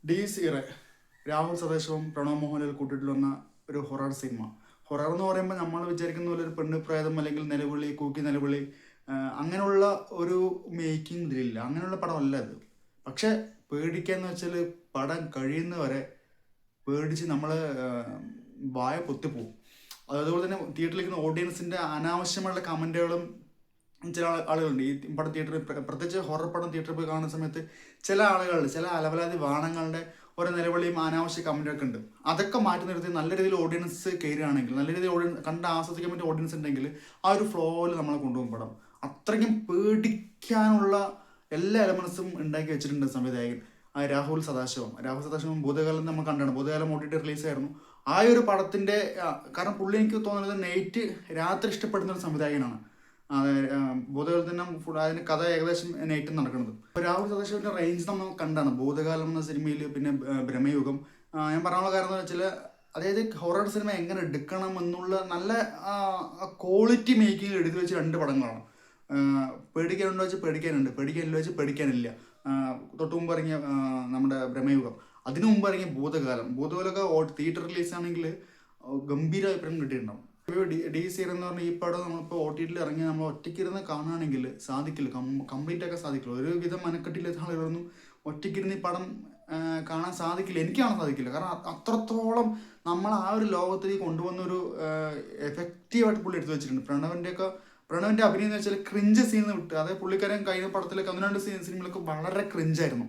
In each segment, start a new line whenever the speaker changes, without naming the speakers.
D Rahul Sadasivam Pranav Mohanlal കൂട്ടിയിട്ട് വന്ന ഒരു ഹൊറർ സിനിമ. ഹൊറർ എന്ന് പറയുമ്പോൾ നമ്മൾ വിചാരിക്കുന്ന പോലെ ഒരു പെണ്ണ് പ്രേതം അല്ലെങ്കിൽ നിലവിളി കൂക്കി നിലവിളി അങ്ങനെയുള്ള ഒരു മേക്കിംഗ് ഇതിലില്ല. അങ്ങനെയുള്ള പടമല്ല അത്. പക്ഷെ പേടിക്കാന്ന് വെച്ചാൽ പടം കഴിയുന്നവരെ പേടിച്ച് നമ്മൾ വായ പൊത്തിപ്പോവും. അതുപോലെ തന്നെ തിയേറ്ററിലിരിക്കുന്ന ഓഡിയൻസിൻ്റെ അനാവശ്യമായുള്ള കമൻറ്റുകളും ചില ആളുകളുണ്ട് ഈ പടം തിയേറ്ററിൽ, പ്രത്യേകിച്ച് ഹൊറർ പടം തിയേറ്ററിൽ പോയി കാണുന്ന സമയത്ത് ചില ആളുകളുടെ ചില അലവലാതി വാണങ്ങളുടെ ഓരോ നിലവിളിയും അനാവശ്യ കമൻറ്റൊക്കെ ഉണ്ട്. അതൊക്കെ മാറ്റി നിർത്തി നല്ല രീതിയിൽ ഓഡിയൻസ് കയറുകയാണെങ്കിൽ, നല്ല രീതിയിൽ ഓഡിയൻസ് കണ്ട് ആസ്വദിക്കാൻ പറ്റിയ ഓഡിയൻസ് ഉണ്ടെങ്കിൽ ആ ഒരു ഫ്ലോയിൽ നമ്മളെ കൊണ്ടുപോകും പടം. അത്രയ്ക്കും പേടിക്കാനുള്ള എല്ലാ എലമെൻസും ഉണ്ടാക്കി വെച്ചിട്ടുണ്ട് സംവിധായകൻ രാഹുൽ സദാശിവം. ഭൂതകാലം നമ്മൾ കണ്ടാണ്, ഭൂതകാലം OTT റിലീസായിരുന്നു. ആ ഒരു പടത്തിൻ്റെ കാരണം പുള്ളി എനിക്ക് തോന്നുന്നത് നൈറ്റ് രാത്രി ഇഷ്ടപ്പെടുന്ന ഒരു സംവിധായകനാണ്. ഭൂതകാലത്തിന് അതിന് കഥ ഏകദേശം നൈറ്റ് നടക്കുന്നത്. അപ്പോൾ രാഹുൽ സദാശിവന്റെ റേഞ്ച് നമ്മൾ കണ്ടാണ് ഭൂതകാലം എന്ന സിനിമയിൽ, പിന്നെ ബ്രഹ്മയുഗം. ഞാൻ പറയാനുള്ള കാരണം എന്ന് വെച്ചാൽ അതായത് ഹൊറർ സിനിമ എങ്ങനെ എടുക്കണം എന്നുള്ള നല്ല ക്വാളിറ്റി മേക്കിംഗ് എടുത്തു വെച്ച് രണ്ട് പടങ്ങളാണ്. പേടിക്കാനുണ്ടോ വെച്ചാൽ പേടിക്കാനുണ്ട്, പേടിക്കാനില്ല വെച്ചാൽ പേടിക്കാനില്ല. തൊട്ട് മുമ്പ് ഇറങ്ങിയ നമ്മുടെ ബ്രഹ്മയുഗം, അതിനു മുമ്പ് ഇറങ്ങിയ ഭൂതകാലമൊക്കെ തിയേറ്റർ റിലീസാണെങ്കിൽ ഗംഭീര അഭിപ്രായം കിട്ടിയിട്ടുണ്ടാവും. DC എന്ന് പറഞ്ഞാൽ ഈ പടം നമ്മളിപ്പോൾ OTT ഇറങ്ങി നമ്മൾ ഒറ്റയ്ക്കിരുന്ന് കാണുകയാണെങ്കിൽ സാധിക്കില്ല, കംപ്ലീറ്റ് ആക്കാൻ സാധിക്കില്ല. ഒരുവിധം മനക്കെട്ടില്ലാത്ത ആളുകളൊന്നും ഒറ്റയ്ക്കിരുന്ന് ഈ പടം കാണാൻ സാധിക്കില്ല, എനിക്ക് കാണാൻ സാധിക്കില്ല. കാരണം അത്രത്തോളം നമ്മൾ ആ ഒരു ലോകത്തിലേക്ക് കൊണ്ടുവന്നൊരു എഫക്റ്റീവായിട്ട് പുള്ളി എടുത്തു വെച്ചിട്ടുണ്ട്. പ്രണവിൻ്റെ അഭിനയം എന്ന് വെച്ചാൽ ക്രിഞ്ച് സീന്ന് വിട്ട്, അതായത് പുള്ളിക്കാരൻ കഴിഞ്ഞ പടത്തിലൊക്കെ 1-2 സിനിമയിലൊക്കെ വളരെ ക്രിഞ്ചായിരുന്നു.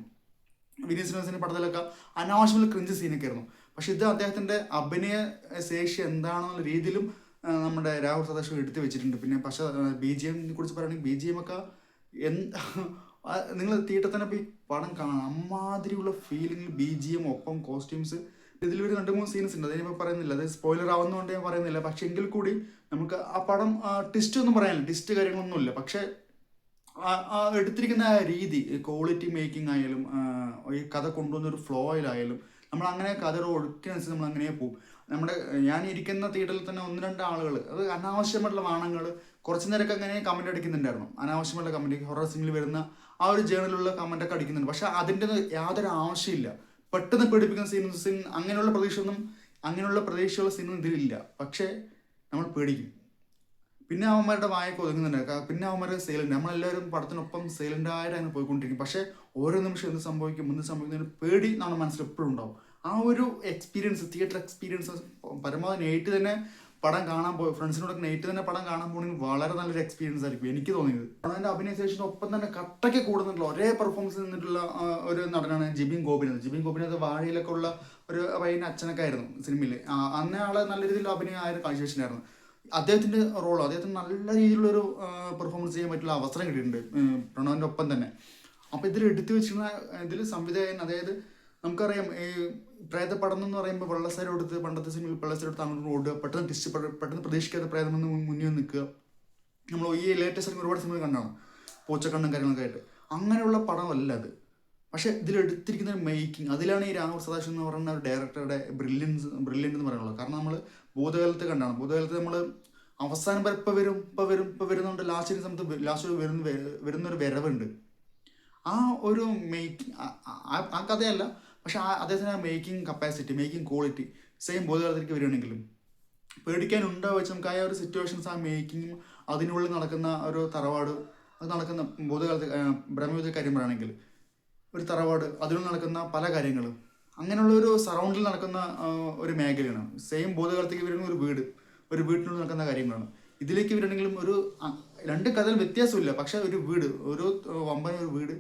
വിനീത് ശ്രീനിവാസന്റെ പടത്തിലൊക്കെ അനാവശ്യമുള്ള ക്രിഞ്ച് സീനൊക്കെ ആയിരുന്നു. പക്ഷെ ഇത് അദ്ദേഹത്തിന്റെ അഭിനയ ശേഷി എന്താണെന്നുള്ള രീതിയിലും നമ്മുടെ രാഹുൽ സദാശിവം എടുത്തു വെച്ചിട്ടുണ്ട്. പിന്നെ പക്ഷെ BGM കുറിച്ച് പറയുകയാണെങ്കിൽ BGM ഒക്കെ നിങ്ങൾ തിയേറ്ററിൽ തന്നെ പോയി പടം കാണാം. അമ്മാതിരിയുള്ള ഫീലിംഗിൽ BGM ഒപ്പം കോസ്റ്റ്യൂംസ്. ഇതിൽ ഒരു 2-3 സീൻസ് ഉണ്ട്, അതിനിപ്പോൾ പറയുന്നില്ല, അത് സ്പോയിലർ ആവുന്നതുകൊണ്ട് ഞാൻ പറയുന്നില്ല. പക്ഷെ എങ്കിൽ കൂടി നമുക്ക് ആ പടം ട്വിസ്റ്റ് ഒന്നും പറയാനില്ല, ട്വിസ്റ്റ് കാര്യങ്ങളൊന്നുമില്ല. പക്ഷെ എടുത്തിരിക്കുന്ന രീതി, ക്വാളിറ്റി മേക്കിംഗ് ആയാലും ഈ കഥ കൊണ്ടുവന്ന ഒരു ഫ്ലോയിലായാലും നമ്മൾ അങ്ങനെ കഥയുടെ ഒഴുക്കിനനുസരിച്ച് നമ്മൾ അങ്ങനെ പോകും. ഞാൻ ഇരിക്കുന്ന തിയേറ്ററിൽ തന്നെ 1-2 ആളുകൾ അത് അനാവശ്യമായിട്ടുള്ള വാണങ്ങൾ കുറച്ച് നേരമൊക്കെ അങ്ങനെ കമൻറ്റ് അടിക്കുന്നുണ്ടായിരുന്നു. അനാവശ്യമായിട്ടുള്ള കമൻറ്റ്, ഹൊറർ സിനിമയിൽ വരുന്ന ആ ഒരു ജേണലുള്ള കമൻറ്റൊക്കെ അടിക്കുന്നുണ്ട്. പക്ഷെ അതിൻ്റെ യാതൊരു ആവശ്യമില്ല. പെട്ടെന്ന് പേടിപ്പിക്കുന്ന സീൻ അങ്ങനെയുള്ള പ്രതീക്ഷയുള്ള സീനൊന്നും ഇതിലില്ല. പക്ഷേ നമ്മൾ പേടിക്കും. പിന്നെ അവന്മാരുടെ വായൊക്കെ ഒതുങ്ങുന്നുണ്ട്, പിന്നെ അവന്മാരുടെ സൈലന്റ്. നമ്മളെല്ലാവരും പടത്തിനൊപ്പം സൈലൻ്റായിട്ട് അങ്ങനെ പോയിക്കൊണ്ടിരിക്കും. പക്ഷേ ഓരോ നിമിഷം എന്ത് സംഭവിക്കുന്നതിന് പേടി നമ്മുടെ മനസ്സിൽ എപ്പോഴും ഉണ്ടാവും. ആ ഒരു എക്സ്പീരിയൻസ്, തിയേറ്റർ എക്സ്പീരിയൻസ് പരമാവധി നൈറ്റ് തന്നെ പടം കാണാൻ പോയി ഫ്രണ്ട്സിനോടൊക്കെ നൈറ്റ് തന്നെ പടം കാണാൻ പോകണമെങ്കിൽ വളരെ നല്ലൊരു എക്സ്പീരിയൻസ് ആയിരിക്കും എനിക്ക് തോന്നിയത്. അതിൻ്റെ അഭിനയ ശേഷം ഒപ്പം തന്നെ കട്ടയ്ക്ക് കൂടുന്നിട്ടുള്ള ഒരേ പെർഫോമൻസ് നിന്നിട്ടുള്ള ഒരു നടനാണ് ജിബിൻ ഗോപിനാഥ്. വാഴയിലൊക്കെ ഉള്ള ഒരു പയ്യൻ്റെ അച്ഛനൊക്കെ ആയിരുന്നു സിനിമയിൽ. അന്നേ ആളെ നല്ല രീതിയിൽ അഭിനയം ആയ കാഴ്ചവെച്ചിട്ടുണ്ടായിരുന്നു. അദ്ദേഹത്തിന് നല്ല രീതിയിലുള്ളൊരു പെർഫോമൻസ് ചെയ്യാൻ പറ്റുള്ള അവസരം കിട്ടിയിട്ടുണ്ട് പ്രണവിൻ്റെ ഒപ്പം തന്നെ. അപ്പോൾ ഇതിൽ എടുത്തു വെച്ചിരുന്ന ഇതിൽ സംവിധായകൻ, അതായത് നമുക്കറിയാം ഈ പ്രേത പടം എന്ന് പറയുമ്പോൾ വെള്ളസാരം എടുത്ത്, പണ്ടത്തെ സിനിമയിൽ വെള്ളസാരം എടുത്ത് അങ്ങോട്ട് ഓടുക, പെട്ടെന്ന് പ്രതീക്ഷിക്കാതെ പ്രേതമെന്ന് മുന്നിൽ നിൽക്കുക. നമ്മൾ ഈ ലേറ്റസ്റ്റ് ഒരുപാട് സിനിമ കണ്ടാണ്, പൂച്ചക്കണ്ണും കാര്യങ്ങളൊക്കെ ആയിട്ട്. അങ്ങനെയുള്ള പടമല്ല അത്. പക്ഷെ ഇതിലെടുത്തിരിക്കുന്ന ഒരു മേക്കിംഗ്, അതിലാണ് ഈ രാഹുൽ സദാശിവം എന്ന് പറയുന്ന ഒരു ഡയറക്ടറുടെ ബ്രില്യൻറ്റ് എന്ന് പറയുന്നത്. കാരണം നമ്മൾ ഭൂതകാലത്ത് കണ്ടാണ്, ഭൂതകാലത്ത് നമ്മൾ അവസാനം വരെ ഇപ്പം വരുന്നുണ്ട്, ലാസ്റ്റ് വരുന്നൊരു വരവുണ്ട്. ആ ഒരു മേക്കിംഗ്, ആ കഥയല്ല, പക്ഷെ അദ്ദേഹത്തിന് ആ making capacity, making quality same ഭൂതകാലത്തേക്ക് വരികയാണെങ്കിലും പേടിക്കാനുണ്ടോ വെച്ച് നമുക്ക് ആ ഒരു സിറ്റുവേഷൻസ്, ആ മേക്കിങ്ങും അതിനുള്ളിൽ നടക്കുന്ന ഒരു തറവാട്, അത് നടക്കുന്ന ഭൂതകാലത്ത് ബ്രഹ്മയുദ്ധ കാര്യം പറയുകയാണെങ്കിൽ ഒരു തറവാട്, അതിനുള്ളിൽ നടക്കുന്ന പല കാര്യങ്ങളും, അങ്ങനെയുള്ള ഒരു സറൗണ്ടിൽ നടക്കുന്ന ഒരു മേഖലയാണ്. സെയിം ഭൂതകാലത്തേക്ക് വരുന്ന ഒരു വീട്ടിനുള്ളിൽ നടക്കുന്ന കാര്യങ്ങളാണ്. ഇതിലേക്ക് വരണമെങ്കിലും ഒരു 2 കഥയിൽ വ്യത്യാസമില്ല. പക്ഷെ ഒരു വമ്പൻ ഒരു വീട്,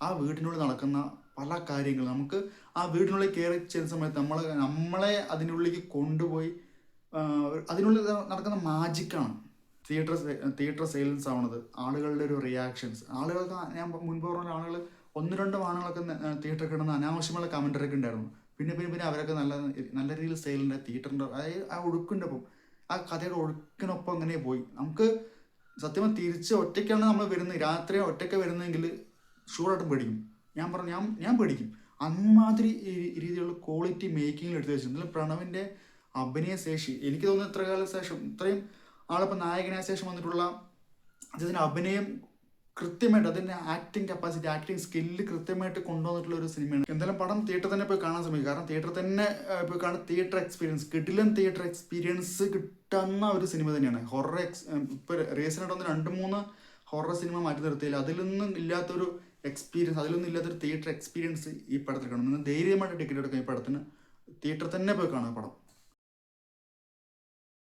ആ വീടിനുള്ളിൽ നടക്കുന്ന പല കാര്യങ്ങൾ നമുക്ക് ആ വീടിനുള്ളിൽ കയറി ചെയ്യുന്ന സമയത്ത് നമ്മളെ അതിനുള്ളിലേക്ക് കൊണ്ടുപോയി അതിനുള്ളിൽ നടക്കുന്ന മാജിക്കാണ് തിയേറ്റർ സൈലൻസ് ആവണത്, ആളുകളുടെ ഒരു റിയാക്ഷൻസ്. ആളുകൾക്ക് ഞാൻ മുൻപ് പറഞ്ഞ ആളുകൾ 1-2 ആണുങ്ങളൊക്കെ തിയേറ്ററിൽ കിടന്ന് അനാവശ്യമുള്ള കമൻറ്ററൊക്കെ ഉണ്ടായിരുന്നു. പിന്നെ അവരൊക്കെ നല്ല രീതിയിൽ സൈലൻ്റ് തിയേറ്ററിൻ്റെ അതായത് ആ ഒഴുക്കിൻ്റെ ആ കഥയുടെ ഒഴുക്കിനൊപ്പം അങ്ങനെ പോയി. നമുക്ക് സത്യം തിരിച്ച് ഒറ്റയ്ക്കാണ് നമ്മൾ വരുന്നത്, രാത്രി ഒറ്റയ്ക്ക് വരുന്നതെങ്കിൽ ഷുവറായിട്ടും പേടിക്കും. ഞാൻ പേടിക്കും. അമ്മാതിരി രീതിയിലുള്ള ക്വാളിറ്റി മേക്കിങ്ങിൽ എടുത്തു വെച്ചിട്ടുണ്ട്. പ്രണവിൻ്റെ അഭിനയശേഷി എനിക്ക് തോന്നുന്നു ഇത്രയും ആളിപ്പോൾ നായകനായ ശേഷം വന്നിട്ടുള്ള അദ്ദേഹത്തിൻ്റെ അഭിനയം കൃത്യമായിട്ട് അതിൻ്റെ ആക്ടിങ് കപ്പാസിറ്റി, ആക്ടിങ് സ്കില്ല് കൃത്യമായിട്ട് കൊണ്ടുവന്നിട്ടുള്ള ഒരു സിനിമയാണ്. എന്തായാലും പടം തിയേറ്ററിൽ തന്നെ പോയി കാണാൻ ശ്രമിക്കും. കാരണം തിയേറ്ററിൽ തന്നെ പോയി കാണാൻ തിയേറ്റർ എക്സ്പീരിയൻസ്, കിടിലൻ തിയേറ്റർ എക്സ്പീരിയൻസ് കിട്ടുന്ന ഒരു സിനിമ തന്നെയാണ്. ഹൊറർ ഇപ്പോൾ റീസെൻ്റായിട്ട് വന്ന് 2-3 ഹൊറർ സിനിമ മാറ്റി നിർത്തിയില്ല, അതിലൊന്നും ഇല്ലാത്തൊരു എക്സ്പീരിയൻസ്, അതിലൊന്നും ഇല്ലാത്തൊരു തിയേറ്റർ എക്സ്പീരിയൻസ് ഈ പടത്തിൽ കാണും. നിങ്ങൾ ധൈര്യമായിട്ട് ടിക്കറ്റ് എടുക്കാം. ഈ പടത്തിന് തിയേറ്ററിൽ തന്നെ പോയി കാണാം പടം.